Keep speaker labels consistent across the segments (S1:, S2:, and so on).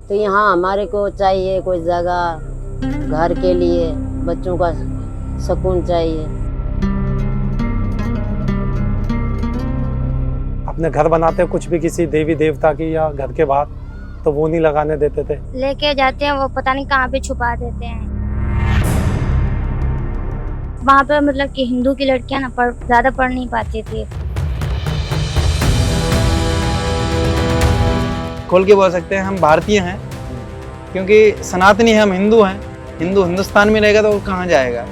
S1: तो यहाँ हमारे को चाहिए कोई जगह घर के लिए, बच्चों का सुकून चाहिए।
S2: अपने घर बनाते कुछ भी किसी देवी देवता की या घर के बाहर, तो वो नहीं लगाने देते थे।
S3: लेके जाते हैं वो पता नहीं कहाँ पे छुपा देते हैं। वहाँ पे मतलब कि हिंदू की लड़कियां ना ज्यादा पढ़ नहीं पाती थी।
S4: खोल के बोल सकते हैं हम भारतीय हैं, क्योंकि सनातनी हम हिंदू हैं। हिंदू हिंदुस्तान में रहेगा तो वो कहाँ जाएगा।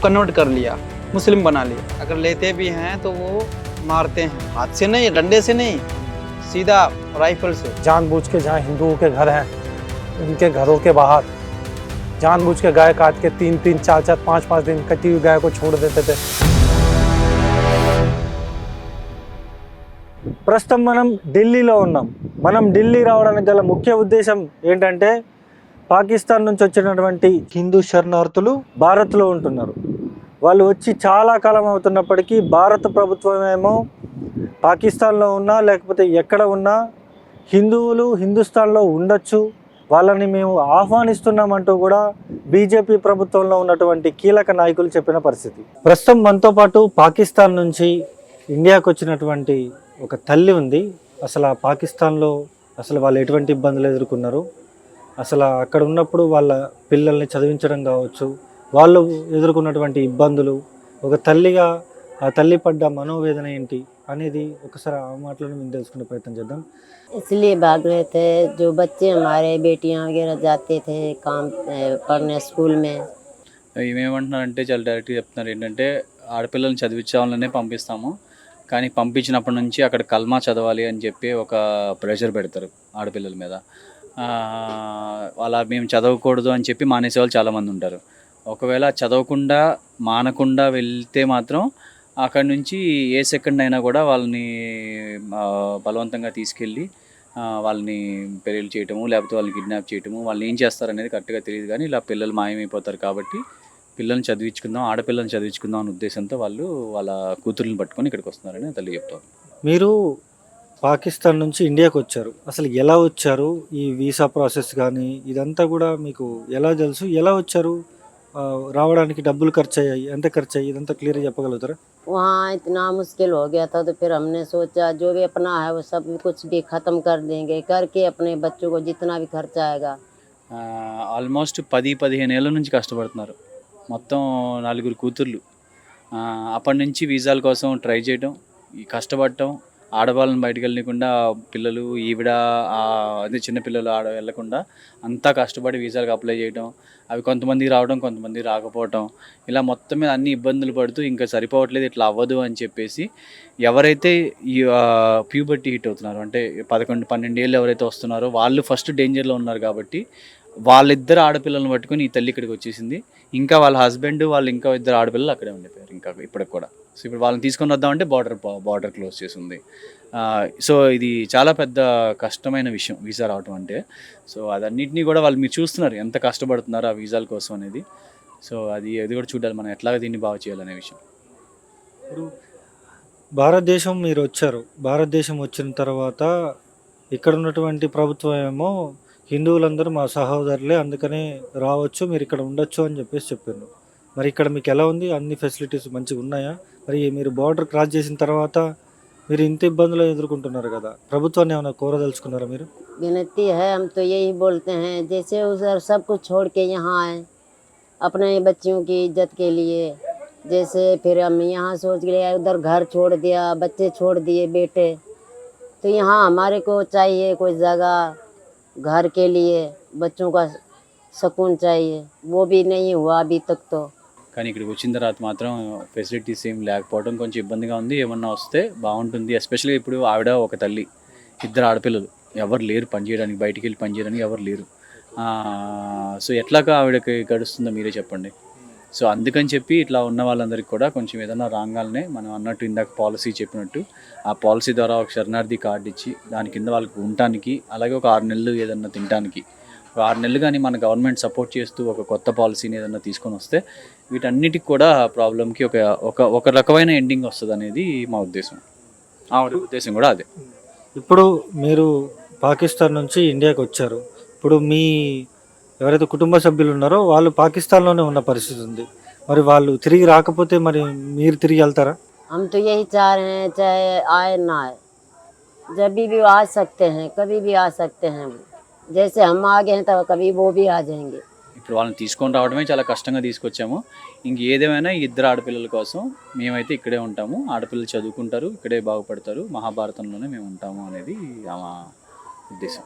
S4: कन्वर्ट कर लिया, मुस्लिम बना लिया। अगर लेते भी हैं तो वो मारते हैं, हाथ से नहीं, डंडे से नहीं, सीधा राइफल से।
S2: जानबूझ के जहाँ हिंदुओं के घर हैं उनके घरों के बाहर जानबूझ के गाय काट के 3-3, 4-4, 5-5 दिन कटी हुई गाय को छोड़ देते थे। ప్రస్తుతం మనం ఢిల్లీలో ఉన్నాం. మనం ఢిల్లీ రావడానికి గల ముఖ్య ఉద్దేశం ఏంటంటే పాకిస్తాన్ నుంచి వచ్చినటువంటి హిందూ శరణార్థులు భారత్లో ఉంటున్నారు. వాళ్ళు వచ్చి చాలా కాలం అవుతున్నప్పటికీ భారత ప్రభుత్వం ఏమో పాకిస్తాన్లో ఉన్నా లేకపోతే ఎక్కడ ఉన్నా హిందువులు హిందుస్థాన్లో ఉండొచ్చు, వాళ్ళని మేము ఆహ్వానిస్తున్నామంటూ కూడా బీజేపీ ప్రభుత్వంలో ఉన్నటువంటి కీలక నాయకులు చెప్పిన పరిస్థితి. ప్రస్తుతం మనతో పాటు పాకిస్తాన్ నుంచి ఇండియాకు వచ్చినటువంటి ఒక తల్లి ఉంది. అసలు ఆ పాకిస్తాన్లో అసలు వాళ్ళు ఎటువంటి ఇబ్బందులు ఎదుర్కొన్నారు, అసలు అక్కడ ఉన్నప్పుడు వాళ్ళ పిల్లల్ని చదివించడం కావచ్చు, వాళ్ళు ఎదుర్కొన్నటువంటి ఇబ్బందులు, ఒక తల్లిగా ఆ తల్లి పడ్డ మనోవేదన ఏంటి అనేది ఒకసారి ఆ మాటలను మేము తెలుసుకునే ప్రయత్నం చేద్దాం.
S1: इसलिए भाग रहे थे जो बच्चे हमारे बेटियां वगैरह जाते थे काम पढ़ने स्कूल में।
S5: ఏమంటున్నారంటే చాలా డైరెక్ట్గా చెప్తున్నారు, ఏంటంటే ఆడపిల్లల్ని చదివించాలనే పంపిస్తాము, కానీ పంపించినప్పటి నుంచి అక్కడ కల్మా చదవాలి అని చెప్పి ఒక ప్రెషర్ పెడతారు ఆడపిల్లల మీద. అలా మేము చదవకూడదు అని చెప్పి మానేసే వాళ్ళు చాలామంది ఉంటారు. ఒకవేళ చదవకుండా మానకుండా వెళ్తే మాత్రం అక్కడి నుంచి ఏ సెకండ్ అయినా కూడా వాళ్ళని బలవంతంగా తీసుకెళ్ళి వాళ్ళని పెళ్లి చేయటము, లేకపోతే వాళ్ళని కిడ్నాప్ చేయటము, వాళ్ళని ఏం చేస్తారనేది కరెక్ట్గా తెలియదు. కానీ ఇలా పిల్లలు మాయమైపోతారు కాబట్టి పిల్లల్ని చదివించుకుందాం, ఆడపిల్లల్ని చదివించుకుందాం అనే ఉద్దేశంతో వాళ్ళు వాళ్ళ కూతుర్లను పట్టుకొని ఇక్కడికి వస్తున్నారని తల్లి చెప్తారు.
S2: మీరు పాకిస్తాన్ నుంచి ఇండియాకి వచ్చారు, అసలు ఎలా వచ్చారు, ఈ వీసా ప్రాసెస్ కానీ ఇదంతా కూడా మీకు ఎలా తెలుసు, ఎలా వచ్చారు, రావడానికి డబ్బులు ఖర్చు అయ్యాయి, ఎంత ఖర్చు అయ్యి, ఇదంతా క్లియర్గా చెప్పగలుగుతారా?
S1: वहाँ इतना मुश्किल हो गया था तो फिर हमने सोचा जो भी अपना है वो सब कुछ भी ख़त्म कर देंगे, करके अपने बच्चों को जितना भी खर्चा आएगा।
S5: ఆల్మోస్ట్ 10-15 ఏళ్ళ నుంచి కష్టపడుతున్నారు, మొత్తం 4 కూతుర్లు. అప్పటి నుంచి వీసాల కోసం ట్రై చేయడం, ఈ కష్టపడటం, ఆడవాళ్ళని బయటకు వెళ్ళకుండా పిల్లలు ఈవిడ అదే చిన్నపిల్లలు ఆడ వెళ్ళకుండా అంతా కష్టపడి వీసాలకు అప్లై చేయడం, అవి కొంతమందికి రావడం కొంతమందికి రాకపోవటం, ఇలా మొత్తం మీద అన్ని ఇబ్బందులు పడుతూ ఇంకా సరిపోవట్లేదు, ఇట్లా అవ్వదు అని చెప్పేసి ఎవరైతే ఈ ప్యూబర్టీ హిట్ అవుతున్నారో, అంటే 11-12 ఏళ్ళు ఎవరైతే వస్తున్నారో వాళ్ళు ఫస్ట్ డేంజర్లో ఉన్నారు. కాబట్టి వాళ్ళిద్దరు ఆడపిల్లలను పట్టుకొని ఈ తల్లి ఇక్కడికి వచ్చేసింది. ఇంకా వాళ్ళ హస్బెండ్ వాళ్ళు ఇంకా 2 ఆడపిల్లలు అక్కడే ఉండిపోయారు ఇంకా ఇప్పటికి కూడా. సో ఇప్పుడు వాళ్ళని తీసుకొని వద్దామంటే బార్డర్ క్లోజ్ చేసింది. సో ఇది చాలా పెద్ద కష్టమైన విషయం వీసా రావటం అంటే. సో అదన్నింటినీ కూడా వాళ్ళు మీరు చూస్తున్నారు ఎంత కష్టపడుతున్నారు ఆ వీసాల కోసం అనేది. సో అది కూడా చూడాలి మనం ఎట్లాగ దీన్ని బాగా చేయాలనే విషయం.
S2: ఇప్పుడు భారతదేశం మీరు వచ్చారు, భారతదేశం వచ్చిన తర్వాత ఇక్కడ ఉన్నటువంటి ప్రభుత్వం ఏమో హిందువులందరూ మా సహోదరులే, అందుకనే రావచ్చు, మీరు ఇక్కడ ఉండొచ్చు అని చెప్పారు. మరి ఇక్కడ మీకు ఎలా ఉంది, అన్ని ఫెసిలిటీస్ మంచిగా ఉన్నాయా? మరి మీరు బార్డర్ క్రాస్ చేసిన తర్వాత మీరు ఇంత ఇబ్బందులు ఎదుర్కొంటున్నారు కదా, ప్రభుత్వాన్ని ఏమైనా కోరదలుచుకున్నారా మీరు?
S1: विनती है, हम तो यही बोलते हैं जैसे उधर सब कुछ छोड़ के यहाँ आए अपने बच्चियों की इज्जत के लिए। जैसे फिर हम यहाँ सोच गए उधर घर छोड़ दिया, बच्चे छोड़ दिए बेटे, तो यहाँ हमारे को चाहिए कोई जगह घर के लिए, बच्चों का सुकून चाहिए, वो भी नहीं हुआ अभी तक तो।
S5: కానీ ఇక్కడికి వచ్చిన తర్వాత మాత్రం ఫెసిలిటీస్ ఏం లేకపోవడం కొంచెం ఇబ్బందిగా ఉంది. ఏమన్నా వస్తే బాగుంటుంది. ఎస్పెషల్గా ఇప్పుడు ఆవిడ ఒక తల్లి, 2 ఆడపిల్లలు, ఎవరు లేరు పనిచేయడానికి, బయటికి వెళ్ళి పనిచేయడానికి ఎవరు లేరు. సో ఎట్లాగా ఆవిడకి గడుస్తుందో మీరే చెప్పండి. సో అందుకని చెప్పి ఇట్లా ఉన్న వాళ్ళందరికీ కూడా కొంచెం ఏదైనా రాగానే మనం అన్నట్టు ఇందాక పాలసీ చెప్పినట్టు ఆ పాలసీ ద్వారా ఒక శరణార్థి కార్డు ఇచ్చి దాని కింద వాళ్ళకి ఉండటానికి, అలాగే ఒక 6 నెలలు ఏదన్నా తినడానికి 6 నెలలు కానీ మన గవర్నమెంట్ సపోర్ట్ చేస్తూ ఒక కొత్త పాలసీని ఏదన్నా తీసుకొని వస్తే వీటన్నిటికి కూడా ప్రాబ్లంకి ఒక రకమైన ఎండింగ్ వస్తుంది అనేది మా ఉద్దేశం. ఆవిడ ఉద్దేశం కూడా అదే.
S2: ఇప్పుడు మీరు పాకిస్తాన్ నుంచి ఇండియాకి వచ్చారు. ఇప్పుడు మీ ఎవరైతే కుటుంబ సభ్యులు ఉన్నారో వాళ్ళు పాకిస్తాన్‌లోనే ఉన్న పరిస్థితి ఉంది. మరి వాళ్ళు తిరిగి రాకపోతే మరి మీరు తిరిగి వెళ్తారా?
S1: हम तो यही चाह रहे हैं चाहे आए ना आए, जब भी आ सकते हैं, कभी भी आ सकते हैं वो। जैसे हम आ गए हैं तो कभी वो भी आ जाएंगे।
S5: ఇప్పుడు వాళ్ళని తీసుకొని రావడమే చాలా కష్టంగా తీసుకొచ్చాము. ఇంక ఏదేమైనా ఈ ఇద్దరు ఆడపిల్లల కోసం మేమైతే ఇక్కడే ఉంటాము. ఆడపిల్లలు చదువుకుంటారు, ఇక్కడే బాగుపడతారు, మహాభారతంలోనే మేము ఉంటాము అనేది ఆమె ఉద్దేశం.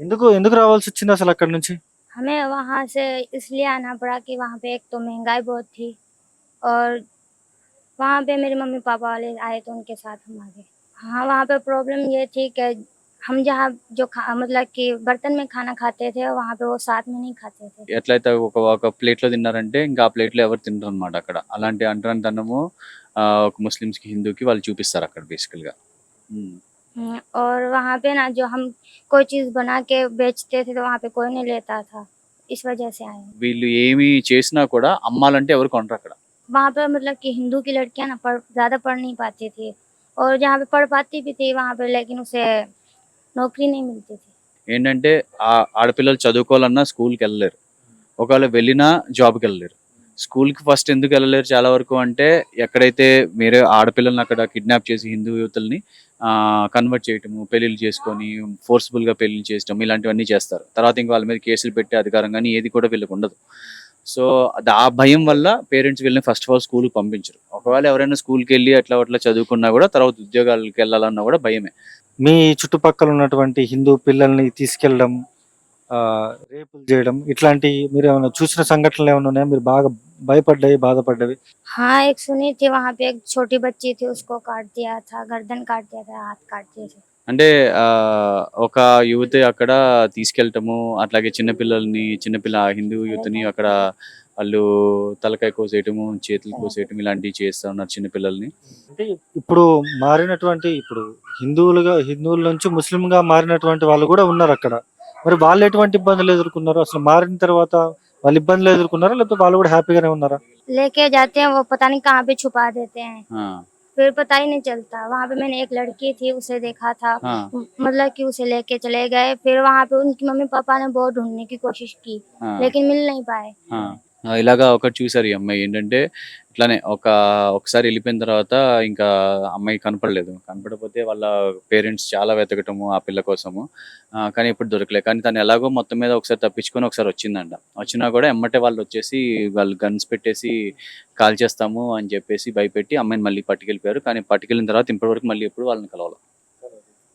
S2: ఎందుకు ఎందుకు రావాల్సి వచ్చింది అసలు అక్కడి నుంచి?
S3: हमें वहाँ से इसलिए आना पड़ा कि वहाँ पे एक तो महंगाई बहुत थी और वहाँ पे मेरे मम्मी पापा वाले आए तो उनके साथ हम आ गए। हाँ, वहाँ पे प्रॉब्लम ये थी कि हम जहाँ जो मतलब कि बर्तन में खाना खाते थे वहाँ पे वो साथ में नहीं खाते थे।
S5: ఎట్లయితే ఒక ప్లేట్లో తిన్నారంటే ఇంకా ఆ ప్లేట్లో ఎవరు తినరు అనమాట. అక్కడ అలాంటి అంటరానితనము ఒక ముస్లిమ్స్కి హిందూకి వాళ్ళు చూపిస్తారు అక్కడ బేసికల్గా.
S3: और वहाँ पे ना जो हम कोई चीज़ बना के बेचते थे तो वहाँ पे कोई नहीं लेता था, इस वजह से आए।
S5: వీళ్ళు ఏమి చేసినా కూడా అమ్మాలంటే ఎవరు కొనరు అక్కడ.
S3: वहाँ पे मतलब कि हिंदू की लड़कियाँ ना ज़्यादा पढ़ नहीं पाती थी और जहाँ पे पढ़ पाती भी थी वहाँ पे लेकिन उसे नौकरी नहीं मिलती थी।
S5: ఏంటంటే ఆడపిల్లలు చదువుకోవాలన్నా స్కూల్కి వెళ్ళలేరు, ఒకవేళ వెళ్ళినా జాబ్కి వెళ్ళలేరు. స్కూల్కి ఫస్ట్ ఎందుకు వెళ్ళలేరు చాలా వరకు అంటే ఎక్కడైతే మీరే ఆడపిల్లల్ని అక్కడ కిడ్నాప్ చేసి హిందూ యువతుల్ని కన్వర్ట్ చేయటము, పెళ్ళిళ్ళు చేసుకొని ఫోర్స్ఫుల్గా పెళ్లి చేయటం ఇలాంటివన్నీ చేస్తారు. తర్వాత ఇంకా వాళ్ళ మీద కేసులు పెట్టే అధికారం కానీ ఏది కూడా వీళ్ళకి ఉండదు. సో ఆ భయం వల్ల పేరెంట్స్ వీళ్ళని ఫస్ట్ ఆఫ్ ఆల్ స్కూల్కి పంపించరు. ఒకవేళ ఎవరైనా స్కూల్కి వెళ్ళి అట్లా చదువుకున్నా కూడా తర్వాత ఉద్యోగాలకు వెళ్ళాలన్నా కూడా భయమే.
S2: మీ చుట్టుపక్కల ఉన్నటువంటి హిందూ పిల్లల్ని తీసుకెళ్ళడం, రేపులు చేయడం ఇట్లాంటి మీరు ఏమైనా చూసిన సంఘటనలు ఏమైనా ఉన్నాయా? మీరు బాగా భయపడ్డాయి, బాధపడ్డవి?
S3: हाँ, एक सुनी थी वहाँ पे एक छोटी बच्ची थी उसको काट दिया था, गर्दन काट दिया था, हाथ काट दिए थे।
S5: అంటే ఒక యువతి అక్కడ తీసుకెళ్ళటము, అట్లాగే చిన్నపిల్ల హిందూ యువతిని అక్కడ వాళ్ళు తలకాయ కోసేయటము, చేతులు కోసేయటం ఇలాంటివి చేస్తూ ఉన్నారు చిన్నపిల్లల్ని.
S2: అంటే ఇప్పుడు మారినటువంటి ఇప్పుడు హిందువుల నుంచి ముస్లింగా మారినటువంటి వాళ్ళు కూడా ఉన్నారు అక్కడ. మరి వాళ్ళు ఎటువంటి ఇబ్బందులు ఎదుర్కొన్నారు? అసలు మారిన తర్వాత వాళ్ళు ఇబ్బందులు ఎదుర్కొన్నారా లేకపోతే వాళ్ళు కూడా హ్యాపీగానే ఉన్నారా?
S3: लेके जाते हैं वो पता नहीं कहाँ पे छुपा देते हैं,
S5: ఆ,
S3: फिर पता ही नहीं चलता। वहाँ पे मैंने एक लड़की थी उसे देखा था,
S5: ఆ,
S3: मतलब कि उसे लेके चले गए, फिर वहाँ पे उनकी मम्मी पापा ने बहुत ढूंढने की कोशिश की
S5: ఆ.
S3: लेकिन मिल नहीं पाए।
S5: ఇలాగా ఒకటి చూసారు ఈ అమ్మాయి. ఏంటంటే ఇట్లానే ఒకసారి వెళ్ళిపోయిన తర్వాత ఇంకా అమ్మాయి కనపడకపోతే వాళ్ళ పేరెంట్స్ చాలా వెతకటము ఆ పిల్ల కోసము, కానీ ఇప్పుడు దొరకలేదు. కానీ తను ఎలాగో మొత్తం మీద ఒకసారి తప్పించుకొని ఒకసారి వచ్చిందంట. వచ్చినా కూడా ఎమ్మటే వాళ్ళు వచ్చేసి వాళ్ళు గన్స్ పెట్టేసి కాల్ చేస్తాము అని చెప్పేసి భయపెట్టి అమ్మాయిని మళ్ళీ పట్టుకెళ్ళిపోయారు. కానీ పట్టుకెళ్ళిన తర్వాత ఇప్పటివరకు మళ్ళీ ఎప్పుడు వాళ్ళని కలవాలి,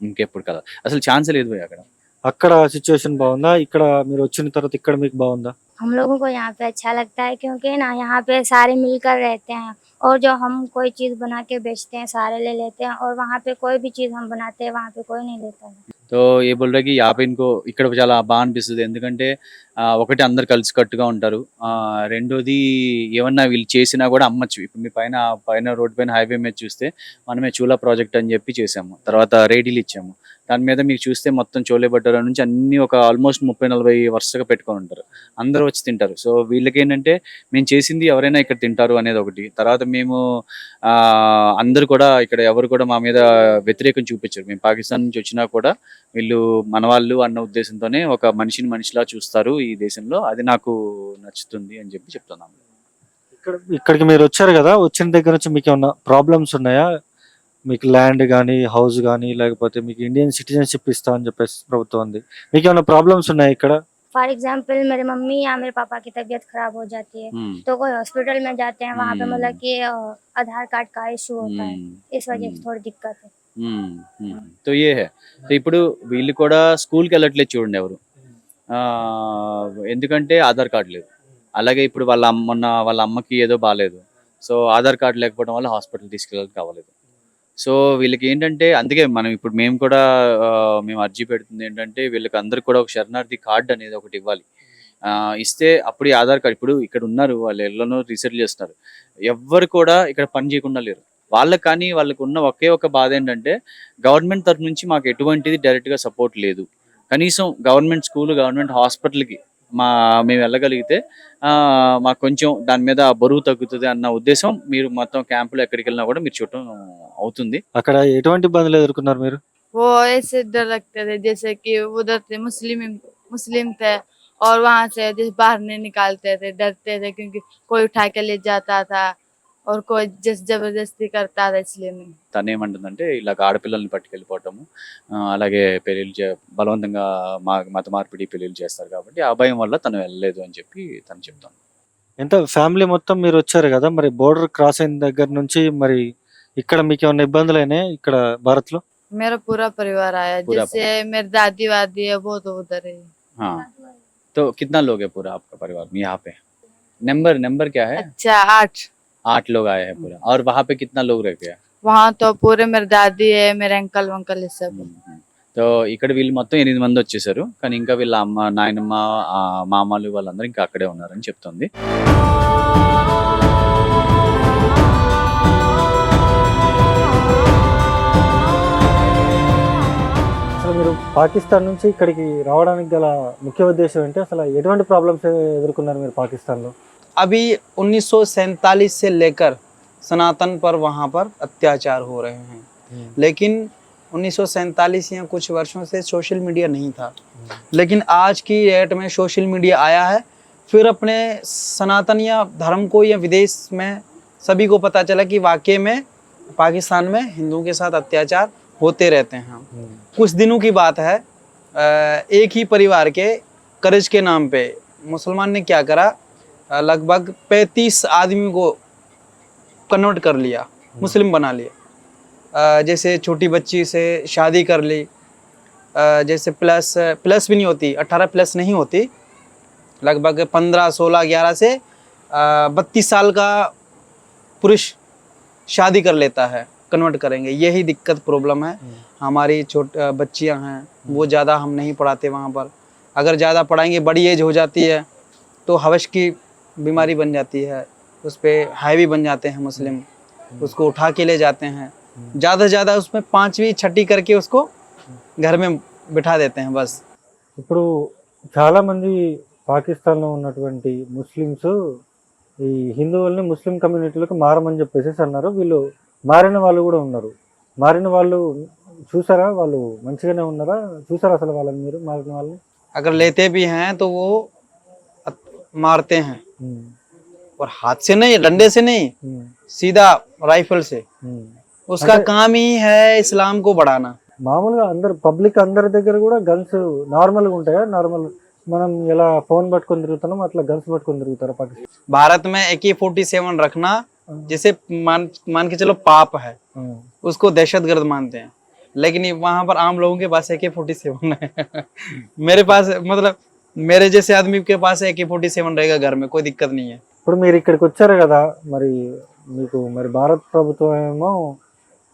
S5: ఇంకెప్పుడు కదా అసలు ఛాన్స్ లేదు పోయి అక్కడ.
S2: అక్కడ సిచ్యువేషన్ బాగుందా? ఇక్కడ మీరు వచ్చిన తర్వాత ఇక్కడ మీకు బాగుందా?
S3: हम लोगों को यहाँ पे अच्छा लगता है क्योंकि ना यहाँ पे सारे मिलकर रहते हैं और जो हम कोई चीज़ बना के बेचते हैं सारे ले लेते हैं और वहाँ पे कोई भी चीज़ हम बनाते हैं वहाँ पे कोई नहीं लेता है।
S5: तो ఏ బోల్రాకి యాభై ఇంకో ఇక్కడ చాలా బాగా అనిపిస్తుంది. ఎందుకంటే ఒకటి అందరు కలిసి కట్టుగా ఉంటారు, రెండోది ఏమన్నా వీళ్ళు చేసినా కూడా అమ్మచ్చు. ఇప్పుడు మీ పైన రోడ్ పైన హైవే మీద చూస్తే మనమే చూలా ప్రాజెక్ట్ అని చెప్పి చేసాము, తర్వాత రేడీలు ఇచ్చాము. దాని మీద మీకు చూస్తే మొత్తం చోలే భటూరా నుంచి అన్ని ఒక ఆల్మోస్ట్ 30-40 వరుసగా పెట్టుకొని ఉంటారు, అందరూ వచ్చి తింటారు. సో వీళ్ళకి ఏంటంటే మేము చేసింది ఎవరైనా ఇక్కడ తింటారు అనేది ఒకటి. తర్వాత మేము అందరు కూడా ఇక్కడ ఎవరు కూడా మా మీద వ్యతిరేకం చూపించారు. మేము పాకిస్తాన్ నుంచి వచ్చినా కూడా వీళ్ళు మనవాళ్ళు అన్న ఉద్దేశంతోనే ఒక మనిషిలా చూస్తారు ఈ దేశంలో. అది నాకు నచ్చుతుంది అని చెప్పి చెప్తున్నాను.
S2: ఇక్కడికి మీరు వచ్చారు కదా, వచ్చిన దగ్గర నుంచి మీకు ఏమన్నా ప్రాబ్లమ్స్ ఉన్నాయా? మీకు ల్యాండ్ కానీ హౌస్ కానీ లేకపోతే మీకు ఇండియన్ సిటిజన్షిప్ ఇస్తా అని చెప్పేసి ప్రభుత్వం ఉంది, మీకు ఏమైనా ప్రాబ్లమ్స్ ఉన్నాయా ఇక్కడ?
S3: फॉर एग्जाम्पल मेरे मम्मी या मेरे पापा की तबीयत खराब हो जाती है तो कोई हॉस्पिटल में जाते हैं, वहाँ पे मतलब कि आधार कार्ड का इशू होता है, इस वजह से थोड़ी दिक्कत है।
S5: तो ये है. तो ఇప్పుడు వీళ్ళు కూడా స్కూల్కి వెళ్ళట్లేదు చూడండి ఎవరు, ఎందుకంటే ఆధార్ కార్డు లేదు. అలాగే ఇప్పుడు వాళ్ళ అమ్మకి ఏదో బాగాలేదు, సో ఆధార్ కార్డు లేకపోవడం వల్ల హాస్పిటల్ తీసుకెళ్ళాలి కావలేదు. సో వీళ్ళకి ఏంటంటే అందుకే మేము అర్జీ పెడుతుంది ఏంటంటే వీళ్ళకి అందరికి కూడా ఒక శరణార్థి కార్డు అనేది ఒకటి ఇవ్వాలి. ఇస్తే అప్పుడు ఈ ఆధార్ కార్డు ఇప్పుడు ఇక్కడ ఉన్నారు వాళ్ళు ఎల్లోనో రీసెర్చ్ చేస్తున్నారు, ఎవ్వరు కూడా ఇక్కడ పని చేయకుండా లేరు. వాళ్ళకి కానీ వాళ్ళకు ఉన్న ఒకే ఒక బాధ ఏంటంటే గవర్నమెంట్ తరఫు నుంచి మాకు ఎటువంటిది డైరెక్ట్గా సపోర్ట్ లేదు. కనీసం గవర్నమెంట్ స్కూల్, గవర్నమెంట్ హాస్పిటల్కి మేము వెళ్ళగలిగితే మాకు కొంచెం దాని మీద బరువు తగ్గుతుంది అన్న ఉద్దేశం. మీరు మొత్తం క్యాంపులో ఎక్కడికి వెళ్ళినా కూడా మీరు చూడటం అవుతుంది.
S2: అక్కడ ఎటువంటి ఇబ్బందులు ఎదుర్కొన్నారు మీరు?
S6: वो ऐसे डर लगते थे जैसे कि उधर थे मुस्लिम थे और वहां से जैसे बाहर नहीं निकालते थे, डरते थे क्योंकि कोई उठा के ले जाता था और कोई जबरदस्ती करता था, इसलिए नहीं।
S5: తను ఏమంటుందంటే ఇలాగ ఆడపిల్లల్ని పట్టుకెళ్ళిపోవటము, అలాగే పెళ్ళిళ్ళు బలవంతంగా మత మార్పిడి పెళ్ళిళ్ళు చేస్తారు కాబట్టి ఆ భయం వల్ల తను వెళ్ళలేదు అని చెప్పి తను చెప్తాను.
S2: ఎంత ఫ్యామిలీ మొత్తం మీరు వచ్చారు కదా, మరి బోర్డర్ క్రాస్ అయిన దగ్గర నుంచి మరి ఇక్కడ మీకు ఏమైనా ఇబ్బందులు అయినాయి ఇక్కడ భారత్ లో?
S6: मेरा पूरा परिवार आया,
S5: पूरा
S6: जैसे मेरी दादी वादी है वो तो उधर है।
S5: हाँ, तो कितना लोग है पूरा आपका परिवार में यहाँ पे? नंबर क्या है?
S6: अच्छा
S5: 8 लोग आए हैं पूरा। और वहाँ पे कितना लोग रह गया?
S6: वहाँ तो पूरे मेरी दादी है, मेरे अंकल वंकल ये सब।
S5: సో ఇక్కడ వీళ్ళు మొత్తం 8 మంది వచ్చేసారు, కానీ ఇంకా వీళ్ళ అమ్మ నాయనమ్మ మామలు వాళ్ళందరూ ఇంకా అక్కడే ఉన్నారని చెప్తుంది.
S2: అసలు మీరు పాకిస్తాన్ నుంచి ఇక్కడికి రావడానికి గల ముఖ్య ఉద్దేశం ఏంటి? అసలు ఎటువంటి ప్రాబ్లమ్స్ ఎదుర్కొన్నారు మీరు పాకిస్తాన్లో?
S4: अभी 1947 से लेकर सनातन पर वहाँ पर अत्याचार हो रहे हैं, लेकिन 1947 या कुछ वर्षों से सोशल मीडिया नहीं था, लेकिन आज की डेट में सोशल मीडिया आया है। फिर अपने सनातन या धर्म को या विदेश में सभी को पता चला कि वाकई में पाकिस्तान में हिंदुओं के साथ अत्याचार होते रहते हैं। कुछ दिनों की बात है, एक ही परिवार के कर्ज के नाम पे मुसलमान ने क्या करा, लगभग 35 आदमी को कन्वर्ट कर लिया, मुस्लिम बना लिया। जैसे छोटी बच्ची से शादी कर ली, जैसे प्लस भी नहीं होती, 18 प्लस नहीं होती, लगभग 15, 16, 11 से 32 साल का पुरुष शादी कर लेता है, कन्वर्ट करेंगे। यही दिक्कत प्रॉब्लम है। हमारी बच्चियां हैं वो ज़्यादा हम नहीं पढ़ाते वहाँ पर, अगर ज़्यादा पढ़ाएंगे बड़ी एज हो जाती है तो हवश की बीमारी बन जाती है, उस पर हाईवी बन जाते हैं मुस्लिम, उसको उठा के ले जाते हैं, ज़्यादा से ज़्यादा उसमें 5वीं 6ठी करके उसको घर में बिठा देते हैं बस।
S2: ఇప్పుడు చాలా మంది పాకిస్తాన్లో ఉన్నటువంటి ముస్లిమ్స్ ఈ హిందువుల్ని ముస్లిం కమ్యూనిటీలకు మారమని చెప్పేసి అన్నారు. వీళ్ళు మారిన వాళ్ళు కూడా ఉన్నారు. మారిన వాళ్ళు చూసారా? వాళ్ళు మంచిగానే ఉన్నారా? చూసారా అసలు వాళ్ళని మీరు మారిన వాళ్ళని?
S4: अगर लेते भी हैं तो वो मारते हैं, और हाथ से नहीं, डंडे से नहीं, सीधा राइफल से। उसका काम ही है इस्लाम को बढ़ाना।
S2: మామూలుగా అందరు పబ్లిక్ అందరి దగ్గర కూడా గన్స్ నార్మల్గా ఉంటాయా? నార్మల్ మనం ఎలా ఫోన్ పట్టుకొని తిరుగుతున్నాం అట్లా గన్స్ పట్టుకొని తిరుగుతారా పాకిస్తాన్?
S4: भारत में AK-47 रखना जैसे मान के चलो पाप है, उसको दहशतगर्द मानते हैं, लेकिन वहां पर आम लोगों के पास AK-47 है। मेरे पास मतलब मेरे जैसे आदमी के पास AK-47 रहेगा घर में, कोई दिक्कत नहीं है।
S2: ఇప్పుడు మీరు ఇక్కడికి వచ్చారు కదా, మరి మీకు మరి భారత ప్రభుత్వం ఏమో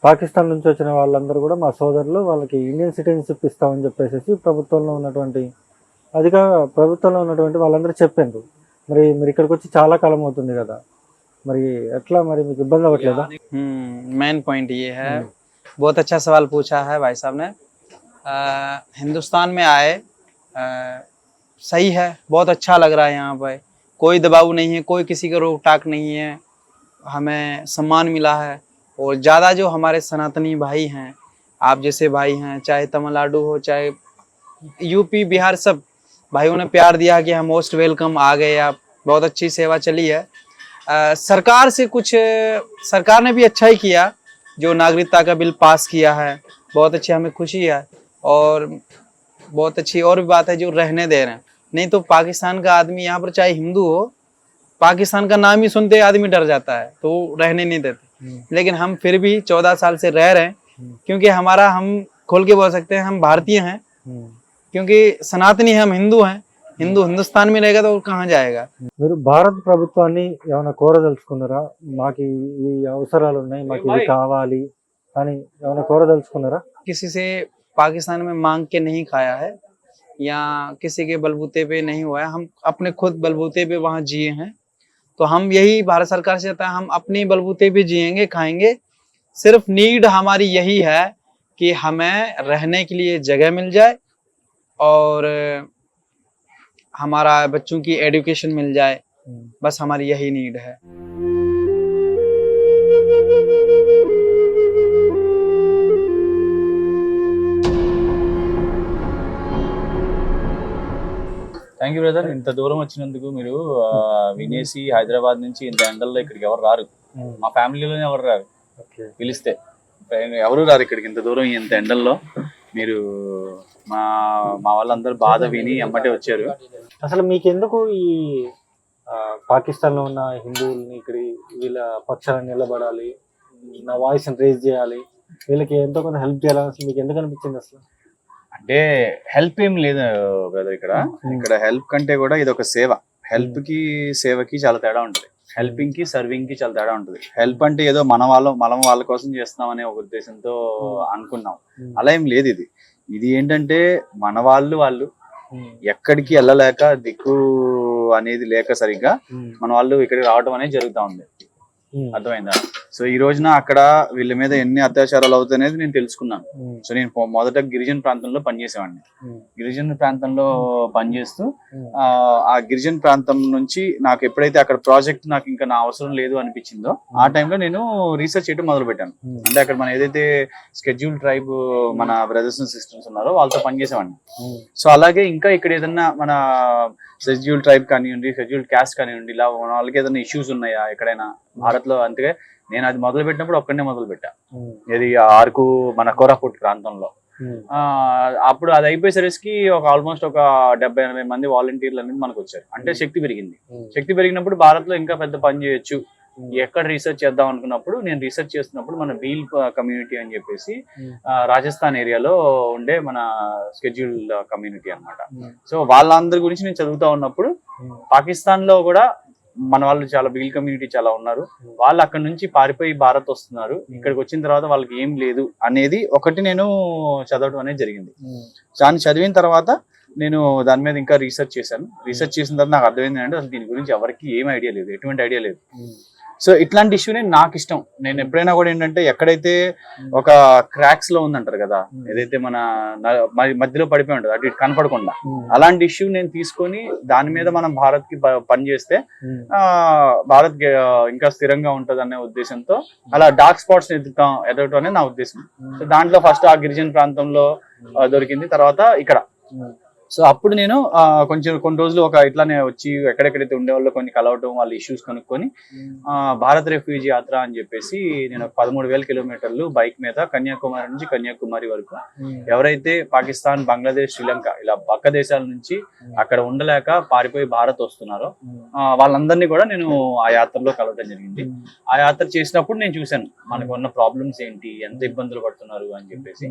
S2: పాకిస్తాన్ నుంచి వచ్చిన వాళ్ళందరూ కూడా మా సోదరులు, వాళ్ళకి ఇండియన్ సిటిజన్షిప్ ఇస్తామని చెప్పేసి ప్రభుత్వంలో ఉన్నటువంటి వాళ్ళందరూ చెప్పారు. మరి మీరు ఇక్కడికి వచ్చి చాలా కాలం అవుతుంది కదా, మరి ఎట్లా మరి మీకు ఇబ్బంది అవ్వట్లేదా?
S4: मेन पॉइंट ये है, बहुत अच्छा सवाल पूछा है भाई साहब ने। हिंदुस्तान में आए, सही है, बहुत अच्छा लग रहा है यहाँ पे, कोई दबाव नहीं है, कोई किसी का रोक टाक नहीं है, हमें सम्मान मिला है। और ज़्यादा जो हमारे सनातनी भाई हैं, आप जैसे भाई हैं, चाहे तमिलनाडु हो चाहे यूपी बिहार, सब भाइयों ने प्यार दिया कि हम मोस्ट वेलकम, आ गए आप, बहुत अच्छी सेवा चली है। सरकार ने भी अच्छा ही किया, जो नागरिकता का बिल पास किया है, बहुत अच्छी हमें खुशी है। और बहुत अच्छी और भी बात है जो रहने दे रहे हैं, नहीं तो पाकिस्तान का आदमी यहाँ पर चाहे हिंदू हो, पाकिस्तान का नाम ही सुनते आदमी डर जाता है, तो रहने नहीं देते। लेकिन हम फिर भी 14 साल से रह रहे हैं, क्योंकि हम खोल के बोल सकते हैं हम भारतीय हैं, क्योंकि सनातनी हम हिंदू हैं। हिंदू हिंदुस्तान में रहेगा तो कहाँ जाएगा।
S2: మీరు భారత ప్రభుత్వాన్ని ఏమైనా కోరదలుచుకున్నారా? మాకు ఈ అవసరాలు ఉన్నాయి, మాకు ఇది కావాలి అని ఏమైనా కోరదలుచుకున్నారా?
S4: किसी से पाकिस्तान में मांग के नहीं खाया है, या किसी के बलबूते पे नहीं हुआ है, हम अपने खुद बलबूते पे वहाँ जिए हैं। तो हम यही भारत सरकार से चाहता है, हम अपने बलबूते पे जिएंगे, खाएंगे। सिर्फ नीड हमारी यही है कि हमें रहने के लिए जगह मिल जाए, और हमारा बच्चों की एजुकेशन मिल जाए, बस हमारी यही नीड है।
S5: థ్యాంక్ యూ బ్రదర్, ఇంత దూరం వచ్చినందుకు. మీరు వినేసి హైదరాబాద్ నుంచి ఇంత ఎండల్లో ఇక్కడికి ఎవరు రారు, మా ఫ్యామిలీలోనే ఎవరు రారు. పిలిస్తే ఎవరు రారు ఇక్కడికి ఇంత దూరం ఇంత ఎండల్లో. మీరు మా మా వాళ్ళందరూ బాధ విని అమ్మటే వచ్చారు.
S2: అసలు మీకెందుకు ఈ పాకిస్తాన్లో ఉన్న హిందువుల్ని ఇక్కడ వీళ్ళ పక్షాన నిలబడాలి, నా వాయిస్ రేజ్ చేయాలి, వీళ్ళకి ఎంతో కొంత హెల్ప్ చేయాలని మీకు ఎందుకు అనిపించింది అసలు?
S5: అంటే హెల్ప్ ఏం లేదు బ్రదర్ ఇక్కడ. ఇక్కడ హెల్ప్ కంటే కూడా ఇది ఒక సేవ. హెల్ప్ కి సేవకి చాలా తేడా ఉంటుంది. హెల్పింగ్ కి సర్వింగ్ కి చాలా తేడా ఉంటుంది. హెల్ప్ అంటే ఏదో మనం వాళ్ళ కోసం చేస్తున్నాం అనే ఒక ఉద్దేశంతో అనుకున్నాం, అలా ఏం లేదు. ఇది ఏంటంటే మన వాళ్ళు ఎక్కడికి వెళ్ళలేక దిక్కు అనేది లేక సరిగ్గా మన వాళ్ళు ఇక్కడికి రావడం అనేది జరుగుతూ ఉంది. అర్థమైందా? సో ఈ రోజున అక్కడ వీళ్ళ మీద ఎన్ని అత్యాచారాలు అవుతాయనేది నేను తెలుసుకున్నాను. సో నేను మొదట గిరిజన ప్రాంతంలో పనిచేసేవాడిని. గిరిజన ప్రాంతంలో పనిచేస్తూ ఆ గిరిజన ప్రాంతం నుంచి నాకు ఎప్పుడైతే అక్కడ ప్రాజెక్ట్ నాకు ఇంకా నా అవసరం లేదు అనిపించిందో ఆ టైంలో నేను రీసెర్చ్ చేయడం మొదలు పెట్టాను. అంటే అక్కడ మన ఏదైతే స్కెడ్యూల్ ట్రైబ్ మన బ్రదర్స్ అండ్ సిస్టర్స్ ఉన్నారో వాళ్ళతో పనిచేసేవాడిని. సో అలాగే ఇంకా ఇక్కడ ఏదన్నా మన షెడ్యూల్ ట్రైబ్ కానివ్వండి, షెడ్యూల్ క్యాస్ట్ కానివ్వండి, ఇలా వాళ్ళకి ఏదైనా ఇష్యూస్ ఉన్నాయా ఎక్కడైనా భారత్ లో. అందుకే నేను అది మొదలు పెట్టినప్పుడు ఒక్కడనే మొదలు పెట్టా, ఇది ఆర్కు మన కోరాపుట్ ప్రాంతంలో. అప్పుడు అది అయిపోయేసరికి ఆల్మోస్ట్ ఒక 70-80 మంది వాలంటీర్లు అనేది మనకు వచ్చారు. అంటే శక్తి పెరిగింది. శక్తి పెరిగినప్పుడు భారత్ లో ఇంకా పెద్ద పని చేయొచ్చు, ఎక్కడ రీసెర్చ్ చేద్దాం అనుకున్నప్పుడు నేను రీసెర్చ్ చేస్తున్నప్పుడు మన భీల్ కమ్యూనిటీ అని చెప్పేసి రాజస్థాన్ ఏరియాలో ఉండే మన స్కెడ్యూల్ కమ్యూనిటీ అన్నమాట. సో వాళ్ళందరి గురించి నేను చదువుతా ఉన్నప్పుడు పాకిస్తాన్ లో కూడా మన వాళ్ళు చాలా భీల్ కమ్యూనిటీ చాలా ఉన్నారు. వాళ్ళు అక్కడ నుంచి పారిపోయి భారత్ వస్తున్నారు. ఇక్కడికి వచ్చిన తర్వాత వాళ్ళకి ఏం లేదు అనేది ఒకటి నేను చదవడం అనేది జరిగింది. దాన్ని చదివిన తర్వాత నేను దాని మీద ఇంకా రీసెర్చ్ చేశాను. రీసెర్చ్ చేసిన తర్వాత నాకు అర్థమైంది అంటే అసలు దీని గురించి ఎవరికి ఏం ఐడియా లేదు, ఎటువంటి ఐడియా లేదు. సో ఇట్లాంటి ఇష్యూనే నాకు ఇష్టం. నేను ఎప్పుడైనా కూడా ఏంటంటే ఎక్కడైతే ఒక క్రాక్స్ లో ఉందంటారు కదా, ఏదైతే మన మధ్యలో పడిపోయి ఉంటుంది అటు ఇటు కనపడకుండా, అలాంటి ఇష్యూ నేను తీసుకొని దాని మీద మనం భారత్ కి పని చేస్తే భారత్ ఇంకా స్థిరంగా ఉంటది అనే ఉద్దేశంతో అలా డార్క్ స్పాట్స్ ఎదగటం అనేది నా ఉద్దేశం. సో దాంట్లో ఫస్ట్ ఆ గిరిజన ప్రాంతంలో దొరికింది, తర్వాత ఇక్కడ. సో అప్పుడు నేను కొన్ని రోజులు ఇట్లానే వచ్చి ఎక్కడెక్కడైతే ఉండేవాళ్ళు కొన్ని కలవటం, వాళ్ళ ఇష్యూస్ కనుక్కొని భారత్ రెఫ్యూజీ యాత్ర అని చెప్పేసి నేను 13,000 కిలోమీటర్లు బైక్ మీద కన్యాకుమారి నుంచి కన్యాకుమారి వరకు ఎవరైతే పాకిస్తాన్, బంగ్లాదేశ్, శ్రీలంక ఇలా పక్క దేశాల నుంచి అక్కడ ఉండలేక పారిపోయి భారత్ వస్తున్నారో వాళ్ళందరినీ కూడా నేను ఆ యాత్రలో కలవటం జరిగింది. ఆ యాత్ర చేసినప్పుడు నేను చూశాను మనకు ఉన్న ప్రాబ్లమ్స్ ఏంటి, ఎంత ఇబ్బందులు పడుతున్నారు అని చెప్పేసి.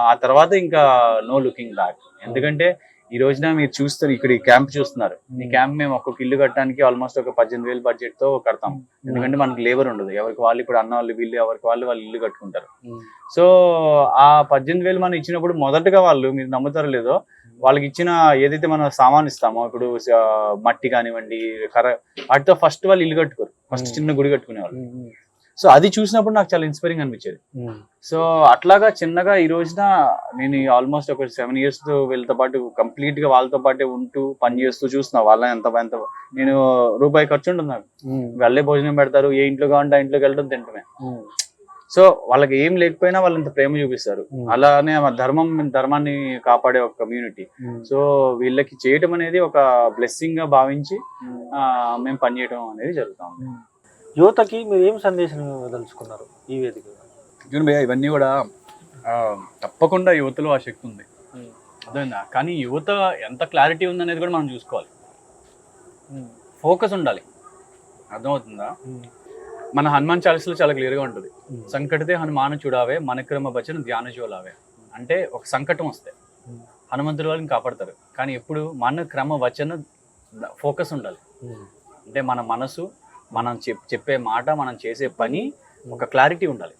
S5: ఆ తర్వాత ఇంకా నో లుకింగ్ బ్యాక్. ఎందుకంటే ఈ రోజున మీరు చూస్తారు ఇక్కడ ఈ క్యాంప్ చూస్తున్నారు. ఈ క్యాంప్ మేము ఒక్కొక్క ఇల్లు కట్టడానికి ఆల్మోస్ట్ ఒక 18,000 బడ్జెట్ తో కడతాం. ఎందుకంటే మనకి లేబర్ ఉండదు, ఎవరికి వాళ్ళు ఇప్పుడు అన్న వాళ్ళు వీళ్ళు ఎవరికి వాళ్ళు ఇల్లు కట్టుకుంటారు. సో ఆ 18,000 మనం ఇచ్చినప్పుడు మొదటగా వాళ్ళు, మీరు నమ్ముతారో లేదో, వాళ్ళకి ఇచ్చిన ఏదైతే మనం సామాన్ ఇస్తామో, ఇప్పుడు మట్టి కానివ్వండి, కర్ర, వాటితో ఫస్ట్ వాళ్ళు ఇల్లు కట్టుకోరు, ఫస్ట్ చిన్న గుడి కట్టుకునేవాళ్ళు. సో అది చూసినప్పుడు నాకు చాలా ఇన్స్పైరింగ్ అనిపించేది. సో అట్లాగా చిన్నగా ఈ రోజున నేను ఆల్మోస్ట్ ఒక 7 years వీళ్ళతో పాటు కంప్లీట్ గా వాళ్ళతో పాటే ఉంటూ పని చేస్తూ చూస్తున్నా వాళ్ళని ఎంత నేను రూపాయి ఖర్చు ఉంటుంది నాకు. వాళ్ళే భోజనం పెడతారు, ఏ ఇంట్లో కావాలంటే ఆ ఇంట్లోకి వెళ్ళడం తింటమే. సో వాళ్ళకి ఏం లేకపోయినా వాళ్ళు ఇంత ప్రేమ చూపిస్తారు. అలానే ధర్మాన్ని కాపాడే ఒక కమ్యూనిటీ. సో వీళ్ళకి చేయటం అనేది ఒక బ్లెస్సింగ్ గా భావించి మేము పనిచేయడం అనేది జరుగుతాం.
S2: యువతకి మీరు ఏం సందేశం తెలుసుకున్నారు ఈ వేదిక?
S5: జూన్ భయ్య, ఇవన్నీ కూడా తప్పకుండా యువతలో ఆ శక్తి ఉంది, అర్థమైందా? కానీ యువత ఎంత క్లారిటీ ఉందనేది కూడా మనం చూసుకోవాలి. ఫోకస్ ఉండాలి, అర్థమవుతుందా? మన హనుమాన్ చాలీసాలో చాలా క్లియర్గా ఉంటుంది, సంకటితే హనుమాను చూడావే మనక్రమ భజన ధ్యాన జోలావే. అంటే ఒక సంకటం వస్తే హనుమంతుడు వాళ్ళని కాపాడతారు, కానీ ఎప్పుడు మన క్రమ వచన ఫోకస్ ఉండాలి. అంటే మన మనసు, మనం చెప్పే మాట, మనం చేసే పని ఒక క్లారిటీ ఉండాలి.